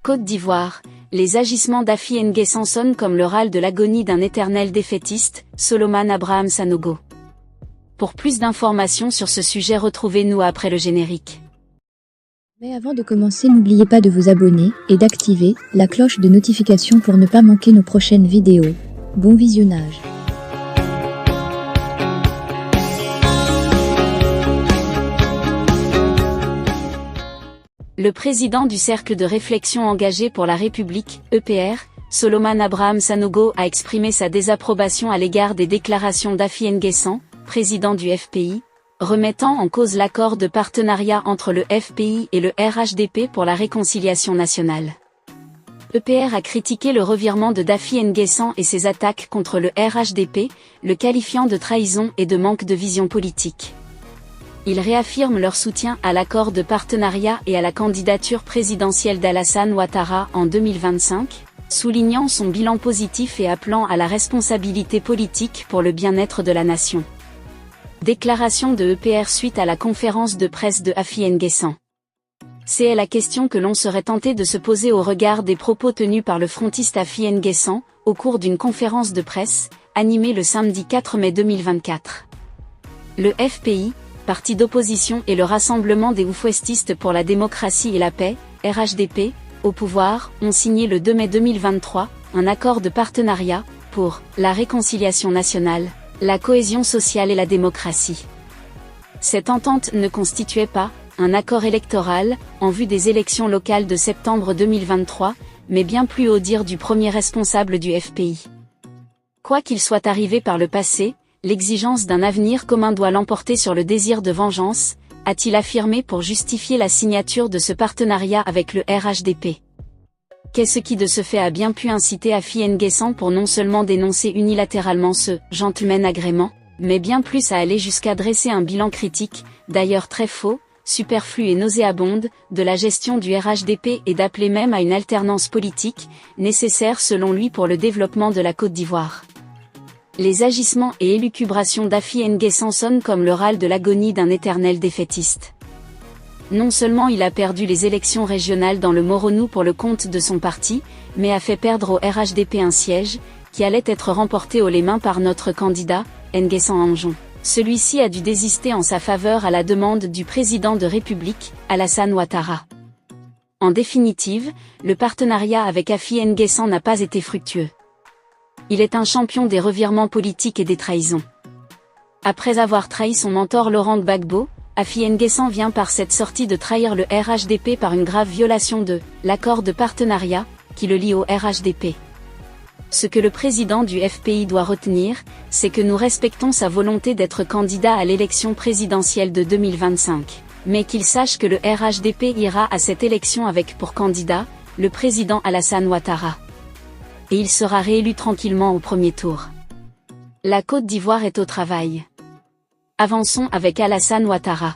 Côte d'Ivoire, les agissements d'Affi N'Guessan sonnent comme le râle de l'agonie d'un éternel défaitiste, Solomon Abraham Sanogo. Pour plus d'informations sur ce sujet, retrouvez-nous après le générique. Mais avant de commencer, n'oubliez pas de vous abonner et d'activer la cloche de notification pour ne pas manquer nos prochaines vidéos. Bon visionnage. Le président du Cercle de réflexion engagé pour la République, EPR, Solomon Abraham Sanogo a exprimé sa désapprobation à l'égard des déclarations d'Affi N'Guessan, président du FPI, remettant en cause l'accord de partenariat entre le FPI et le RHDP pour la réconciliation nationale. EPR a critiqué le revirement de d'Affi N'Guessan et ses attaques contre le RHDP, le qualifiant de trahison et de manque de vision politique. Ils réaffirment leur soutien à l'accord de partenariat et à la candidature présidentielle d'Alassane Ouattara en 2025, soulignant son bilan positif et appelant à la responsabilité politique pour le bien-être de la nation. Déclaration de EPR suite à la conférence de presse de Affi N'Guessan. C'est la question que l'on serait tenté de se poser au regard des propos tenus par le frontiste Affi N'Guessan, au cours d'une conférence de presse, animée le samedi 4 mai 2024. Le FPI, parti d'opposition, et le Rassemblement des Oufouestistes pour la démocratie et la paix, RHDP, au pouvoir, ont signé le 2 mai 2023, un accord de partenariat, pour la réconciliation nationale, la cohésion sociale et la démocratie. Cette entente ne constituait pas un accord électoral, en vue des élections locales de septembre 2023, mais bien plus au dire du premier responsable du FPI. Quoi qu'il soit arrivé par le passé, l'exigence d'un avenir commun doit l'emporter sur le désir de vengeance, a-t-il affirmé pour justifier la signature de ce partenariat avec le RHDP. Qu'est-ce qui de ce fait a bien pu inciter Affi N'Guessan pour non seulement dénoncer unilatéralement ce « gentleman agrément », mais bien plus à aller jusqu'à dresser un bilan critique, d'ailleurs très faux, superflu et nauséabonde, de la gestion du RHDP et d'appeler même à une alternance politique, nécessaire selon lui pour le développement de la Côte d'Ivoire. Les agissements et élucubrations d'Affi N'Guessan sonnent comme le râle de l'agonie d'un éternel défaitiste. Non seulement il a perdu les élections régionales dans le Moronou pour le compte de son parti, mais a fait perdre au RHDP un siège, qui allait être remporté haut les mains par notre candidat, N'Guessan Anjon. Celui-ci a dû désister en sa faveur à la demande du président de République, Alassane Ouattara. En définitive, le partenariat avec Affi N'Guessan n'a pas été fructueux. Il est un champion des revirements politiques et des trahisons. Après avoir trahi son mentor Laurent Gbagbo, Affi N'Guessan vient par cette sortie de trahir le RHDP par une grave violation de l'accord de partenariat qui le lie au RHDP. Ce que le président du FPI doit retenir, c'est que nous respectons sa volonté d'être candidat à l'élection présidentielle de 2025, mais qu'il sache que le RHDP ira à cette élection avec pour candidat le président Alassane Ouattara. Et il sera réélu tranquillement au premier tour. La Côte d'Ivoire est au travail. Avançons avec Alassane Ouattara.